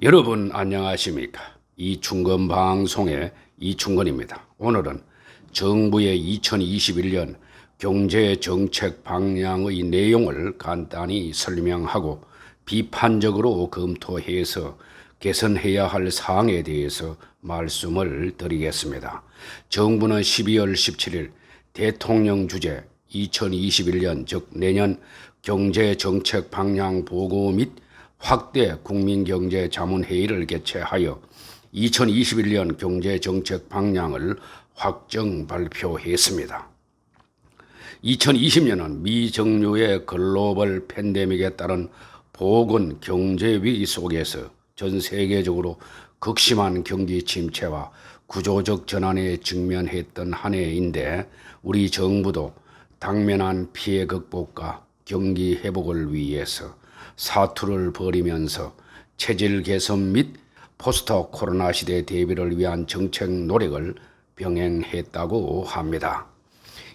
여러분 안녕하십니까? 이충건 방송의 이충건입니다. 오늘은 정부의 2021년 경제정책 방향의 내용을 간단히 설명하고 비판적으로 검토해서 개선해야 할 사항에 대해서 말씀을 드리겠습니다. 정부는 12월 17일 대통령 주재 2021년 즉 내년 경제정책 방향 보고 및 확대 국민경제자문회의를 개최하여 2021년 경제정책 방향을 확정 발표했습니다. 2020년은 미정유의 글로벌 팬데믹에 따른 보건 경제위기 속에서 전 세계적으로 극심한 경기 침체와 구조적 전환에 직면했던 한 해인데 우리 정부도 당면한 피해 극복과 경기 회복을 위해서 사투를 벌이면서 체질 개선 및 포스트 코로나 시대 대비를 위한 정책 노력을 병행했다고 합니다.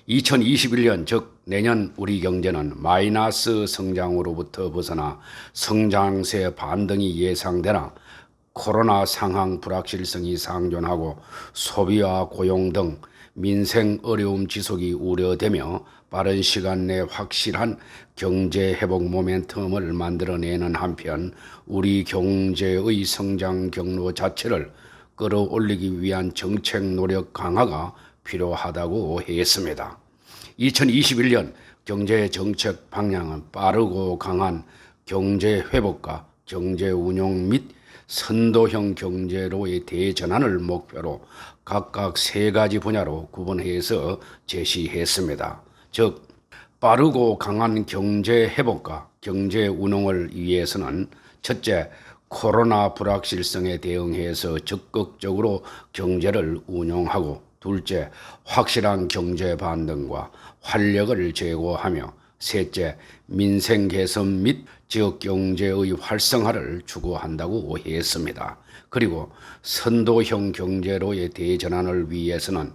2021년 즉 내년 우리 경제는 마이너스 성장으로부터 벗어나 성장세 반등이 예상되나 코로나 상황 불확실성이 상존하고 소비와 고용 등 민생 어려움 지속이 우려되며 빠른 시간 내 확실한 경제 회복 모멘텀을 만들어내는 한편 우리 경제의 성장 경로 자체를 끌어올리기 위한 정책 노력 강화가 필요하다고 했습니다. 2021년 경제 정책 방향은 빠르고 강한 경제 회복과 경제 운용 및 선도형 경제로의 대전환을 목표로 각각 세 가지 분야로 구분해서 제시했습니다. 즉 빠르고 강한 경제 회복과 경제 운용을 위해서는 첫째, 코로나 불확실성에 대응해서 적극적으로 경제를 운용하고 둘째, 확실한 경제 반등과 활력을 제고하며 셋째, 민생 개선 및 지역 경제의 활성화를 추구한다고 했습니다. 그리고 선도형 경제로의 대전환을 위해서는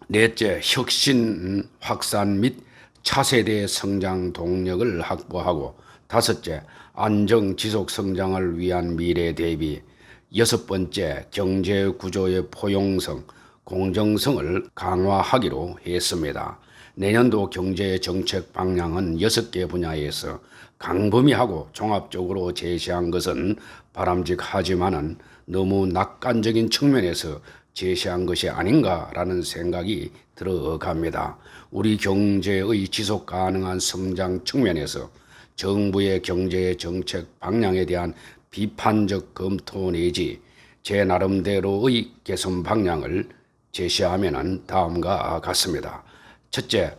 넷째, 혁신 확산 및 차세대 성장 동력을 확보하고 다섯째, 안정 지속 성장을 위한 미래 대비 여섯 번째, 경제 구조의 포용성, 공정성을 강화하기로 했습니다. 내년도 경제 정책 방향은 6개 분야에서 광범위하고 종합적으로 제시한 것은 바람직하지만은 너무 낙관적인 측면에서 제시한 것이 아닌가라는 생각이 들어갑니다. 우리 경제의 지속 가능한 성장 측면에서 정부의 경제 정책 방향에 대한 비판적 검토 내지 제 나름대로의 개선 방향을 제시하면은 다음과 같습니다. 첫째,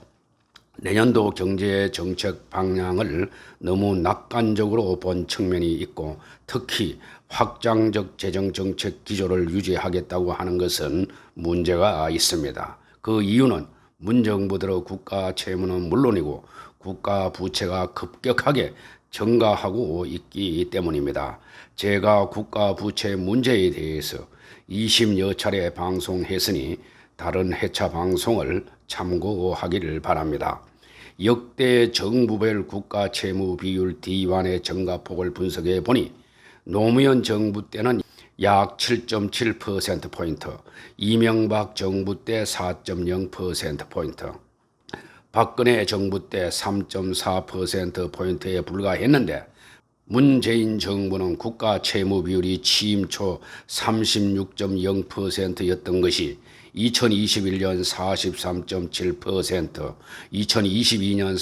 내년도 경제 정책 방향을 너무 낙관적으로 본 측면이 있고 특히 확장적 재정 정책 기조를 유지하겠다고 하는 것은 문제가 있습니다. 그 이유는 문정부들의 국가 채무는 물론이고 국가 부채가 급격하게 증가하고 있기 때문입니다. 제가 국가 부채 문제에 대해서 20여 차례 방송했으니 다른 회차 방송을 참고하기를 바랍니다. 역대 정부별 국가 채무 비율 D1의 증가폭을 분석해 보니 노무현 정부 때는 약 7.7%포인트, 이명박 정부 때 4.0%포인트, 박근혜 정부 때 3.4%포인트에 불과했는데 문재인 정부는 국가 채무 비율이 취임 초 36.0%였던 것이 2021년 43.7%, 2022년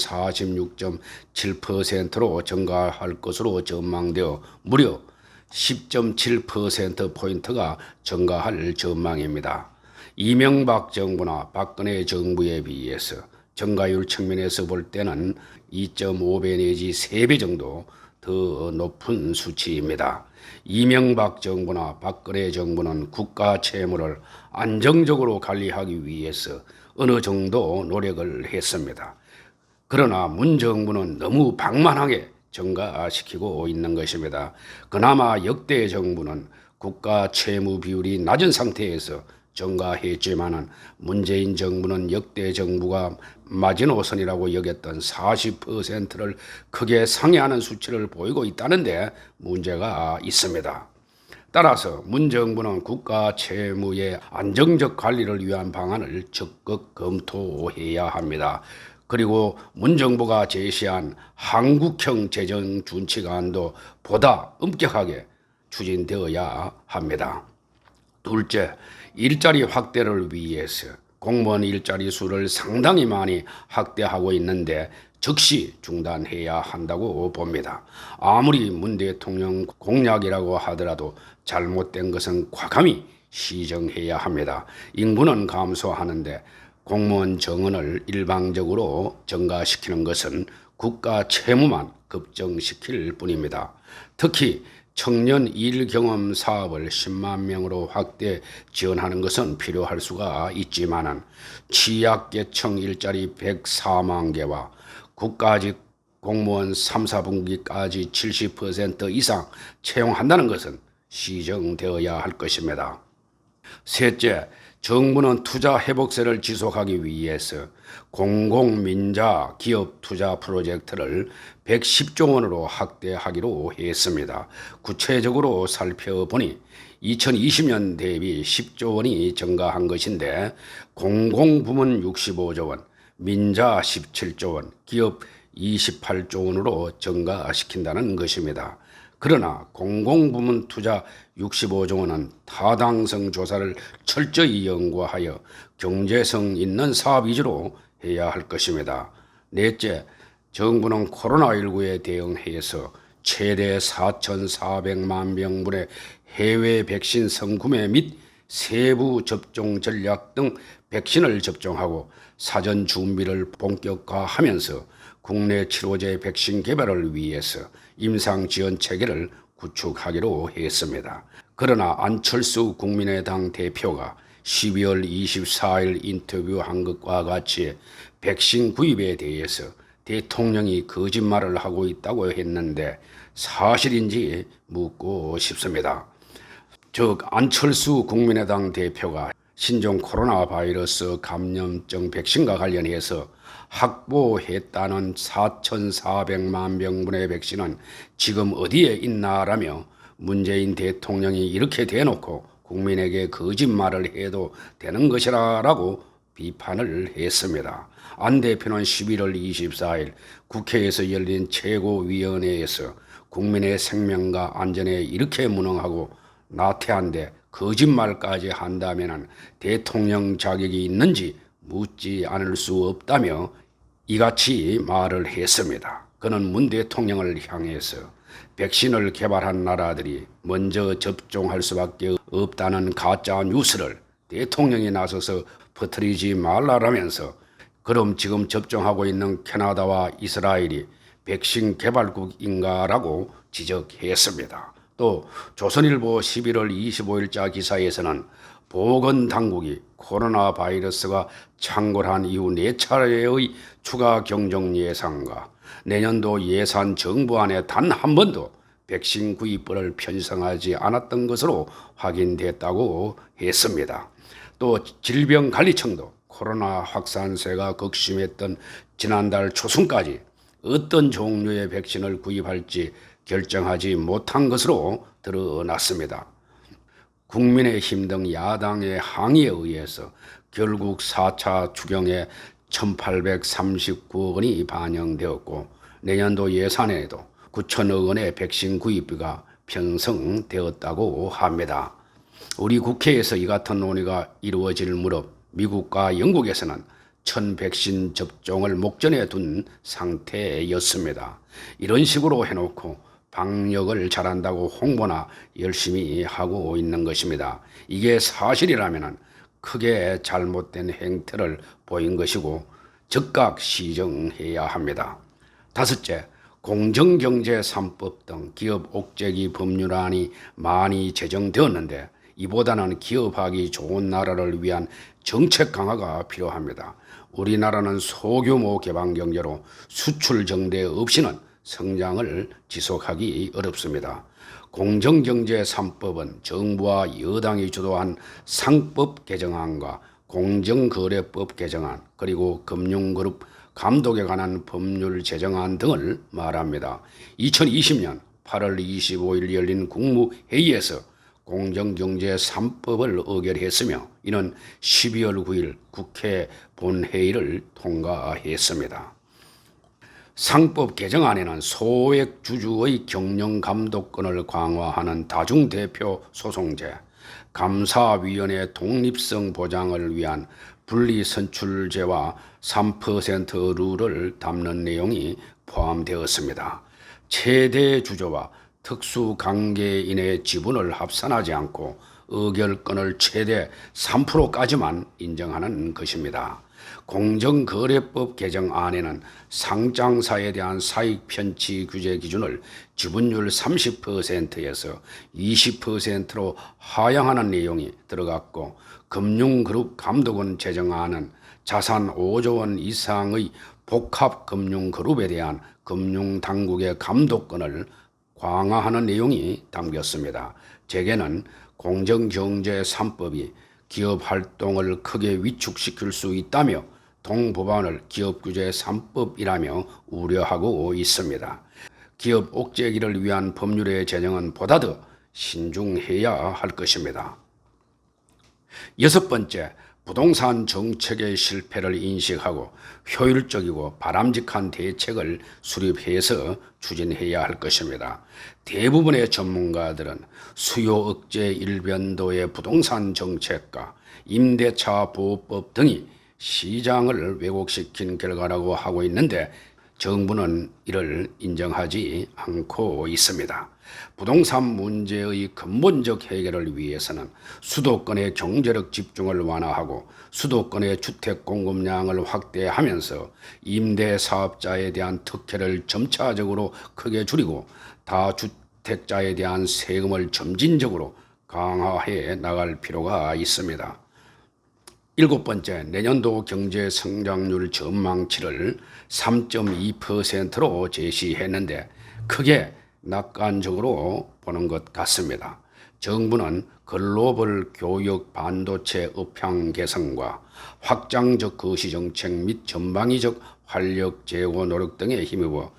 46.7%로 증가할 것으로 전망되어 무려 10.7%포인트가 증가할 전망입니다. 이명박 정부나 박근혜 정부에 비해서 증가율 측면에서 볼 때는 2.5배 내지 3배 정도 더 높은 수치입니다. 이명박 정부나 박근혜 정부는 국가 채무를 안정적으로 관리하기 위해서 어느 정도 노력을 했습니다. 그러나 문 정부는 너무 방만하게 증가시키고 있는 것입니다. 그나마 역대 정부는 국가 채무 비율이 낮은 상태에서 증가했지만은 문재인 정부는 역대 정부가 마지노선이라고 여겼던 40%를 크게 상회하는 수치를 보이고 있다는데 문제가 있습니다. 따라서 문 정부는 국가 채무의 안정적 관리를 위한 방안을 적극 검토해야 합니다. 그리고 문 정부가 제시한 한국형 재정 준칙안도 보다 엄격하게 추진되어야 합니다. 둘째, 일자리 확대를 위해서 공무원 일자리 수를 상당히 많이 확대하고 있는데 즉시 중단해야 한다고 봅니다. 아무리 문 대통령 공약이라고 하더라도 잘못된 것은 과감히 시정해야 합니다. 인구는 감소하는데 공무원 정원을 일방적으로 증가시키는 것은 국가 채무만 급증시킬 뿐입니다. 특히 청년 일경험 사업을 10만 명으로 확대 지원하는 것은 필요할 수가 있지만은 취약계층 일자리 104만 개와 국가직 공무원 3, 4분기까지 70% 이상 채용한다는 것은 시정되어야 할 것입니다. 셋째, 정부는 투자 회복세를 지속하기 위해서 공공민자 기업 투자 프로젝트를 110조 원으로 확대하기로 했습니다. 구체적으로 살펴보니 2020년 대비 10조 원이 증가한 것인데 공공부문 65조 원, 민자 17조 원, 기업 28조 원으로 증가시킨다는 것입니다. 그러나 공공부문 투자 65조 원은 타당성 조사를 철저히 연구하여 경제성 있는 사업 위주로 해야 할 것입니다. 넷째, 정부는 코로나19에 대응해서 최대 4,400만 명분의 해외 백신 선구매 및 세부 접종 전략 등 백신을 접종하고 사전 준비를 본격화하면서 국내 치료제 백신 개발을 위해서 임상 지원 체계를 구축하기로 했습니다. 그러나 안철수 국민의당 대표가 12월 24일 인터뷰한 것과 같이 백신 구입에 대해서 대통령이 거짓말을 하고 있다고 했는데 사실인지 묻고 싶습니다. 즉 안철수 국민의당 대표가 신종 코로나 바이러스 감염증 백신과 관련해서 확보했다는 4,400만 명분의 백신은 지금 어디에 있나라며 문재인 대통령이 이렇게 대놓고 국민에게 거짓말을 해도 되는 것이라고 비판을 했습니다. 안 대표는 11월 24일 국회에서 열린 최고위원회에서 국민의 생명과 안전에 이렇게 무능하고 나태한데 거짓말까지 한다면 대통령 자격이 있는지 묻지 않을 수 없다며 이같이 말을 했습니다. 그는 문 대통령을 향해서 백신을 개발한 나라들이 먼저 접종할 수밖에 없다는 가짜 뉴스를 대통령이 나서서 퍼뜨리지 말라라면서 그럼 지금 접종하고 있는 캐나다와 이스라엘이 백신 개발국인가라고 지적했습니다. 또 조선일보 11월 25일자 기사에서는 보건당국이 코로나 바이러스가 창궐한 이후 4차례의 추가 경정 예산과 내년도 예산 정부안에 단 한 번도 백신 구입을 편성하지 않았던 것으로 확인됐다고 했습니다. 또 질병관리청도 코로나 확산세가 극심했던 지난달 초순까지 어떤 종류의 백신을 구입할지 결정하지 못한 것으로 드러났습니다. 국민의힘 등 야당의 항의에 의해서 결국 4차 추경에 1,839억 원이 반영되었고 내년도 예산에도 9천억 원의 백신 구입비가 편성되었다고 합니다. 우리 국회에서 이 같은 논의가 이루어질 무렵 미국과 영국에서는 1,000백신 접종을 목전에 둔 상태였습니다. 이런 식으로 해놓고 방역을 잘한다고 홍보나 열심히 하고 있는 것입니다. 이게 사실이라면 크게 잘못된 행태를 보인 것이고 즉각 시정해야 합니다. 다섯째, 공정경제 3법 등 기업 옥죄기 법률안이 많이 제정되었는데 이보다는 기업하기 좋은 나라를 위한 정책 강화가 필요합니다. 우리나라는 소규모 개방 경제로 수출 정대 없이는 성장을 지속하기 어렵습니다. 공정경제 3법은 정부와 여당이 주도한 상법 개정안과 공정거래법 개정안 그리고 금융그룹 감독에 관한 법률 제정안 등을 말합니다. 2020년 8월 25일 열린 국무회의에서 공정경제 3법을 의결했으며 이는 12월 9일 국회 본회의를 통과했습니다. 상법 개정안에는 소액 주주의 경영 감독권을 강화하는 다중대표 소송제, 감사위원회 독립성 보장을 위한 분리선출제와 3% 룰을 담는 내용이 포함되었습니다. 최대 주주와 특수관계인의 지분을 합산하지 않고 의결권을 최대 3%까지만 인정하는 것입니다. 공정거래법 개정안에는 상장사에 대한 사익 편취 규제 기준을 지분율 30%에서 20%로 하향하는 내용이 들어갔고, 금융그룹 감독원 제정안은 자산 5조 원 이상의 복합금융그룹에 대한 금융당국의 감독권을 강화하는 내용이 담겼습니다. 재계는 공정경제 3법이 기업 활동을 크게 위축시킬 수 있다며 동법안을 기업규제 3법이라며 우려하고 있습니다. 기업 옥죄기를 위한 법률의 제정은 보다 더 신중해야 할 것입니다. 여섯 번째, 부동산 정책의 실패를 인식하고 효율적이고 바람직한 대책을 수립해서 추진해야 할 것입니다. 대부분의 전문가들은 수요 억제 일변도의 부동산 정책과 임대차 보호법 등이 시장을 왜곡시킨 결과라고 하고 있는데 정부는 이를 인정하지 않고 있습니다. 부동산 문제의 근본적 해결을 위해서는 수도권의 경제력 집중을 완화하고 수도권의 주택 공급량을 확대하면서 임대사업자에 대한 특혜를 점차적으로 크게 줄이고 다주택자에 대한 세금을 점진적으로 강화해 나갈 필요가 있습니다. 일곱 번째, 내년도 경제 성장률 전망치를 3.2%로 제시했는데 크게 낙관적으로 보는 것 같습니다. 정부는 글로벌 교육 반도체 업향 개선과 확장적 거시정책 및 전방위적 활력 제고 노력 등에 힘입어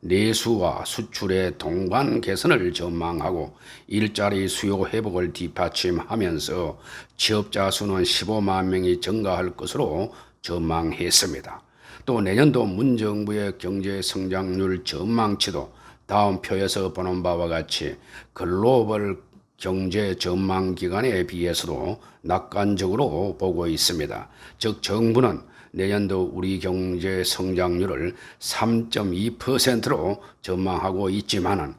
내수와 수출의 동반 개선을 전망하고 일자리 수요 회복을 뒷받침하면서 취업자 수는 15만 명이 증가할 것으로 전망했습니다. 또 내년도 문정부의 경제 성장률 전망치도 다음 표에서 보는 바와 같이 글로벌 경제 전망 기관에 비해서도 낙관적으로 보고 있습니다. 즉 정부는 내년도 우리 경제 성장률을 3.2%로 전망하고 있지만은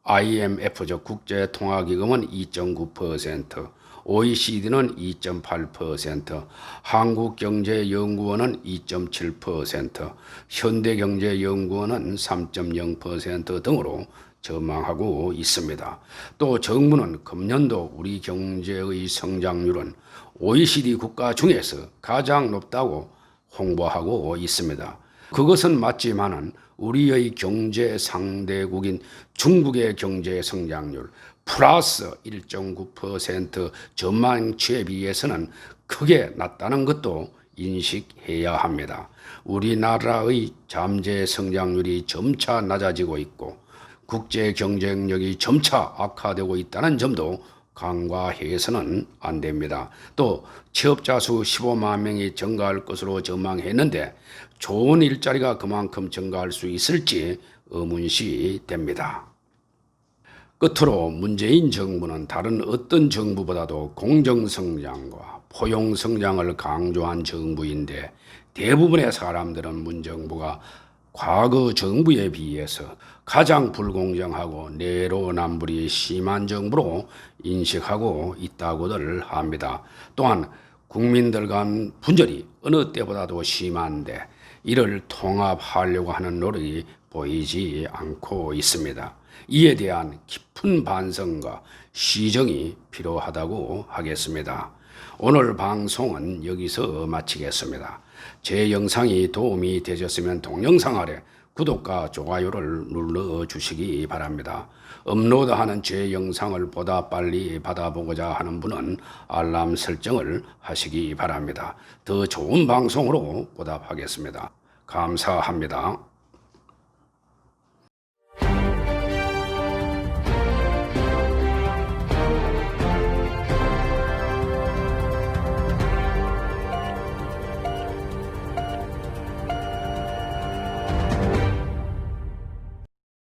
IMF 국제통화기금은 2.9%, OECD는 2.8%, 한국경제연구원은 2.7%, 현대경제연구원은 3.0% 등으로 전망하고 있습니다. 또 정부는 금년도 우리 경제의 성장률은 OECD 국가 중에서 가장 높다고 홍보하고 있습니다. 그것은 맞지만은 우리의 경제 상대국인 중국의 경제 성장률 플러스 1.9% 전망치에 비해서는 크게 낮다는 것도 인식해야 합니다. 우리나라의 잠재 성장률이 점차 낮아지고 있고 국제 경쟁력이 점차 악화되고 있다는 점도 간과해서는 안 됩니다. 또 취업자 수 15만 명이 증가할 것으로 전망했는데 좋은 일자리가 그만큼 증가할 수 있을지 의문시 됩니다. 끝으로 문재인 정부는 다른 어떤 정부보다도 공정성장과 포용성장을 강조한 정부인데 대부분의 사람들은 문정부가 과거 정부에 비해서 가장 불공정하고 내로남불이 심한 정부로 인식하고 있다고들 합니다. 또한 국민들 간 분열이 어느 때보다도 심한데 이를 통합하려고 하는 노력이 보이지 않고 있습니다. 이에 대한 깊은 반성과 시정이 필요하다고 하겠습니다. 오늘 방송은 여기서 마치겠습니다. 제 영상이 도움이 되셨으면 동영상 아래 구독과 좋아요를 눌러주시기 바랍니다. 업로드하는 제 영상을 보다 빨리 받아보고자 하는 분은 알람 설정을 하시기 바랍니다. 더 좋은 방송으로 보답하겠습니다. 감사합니다.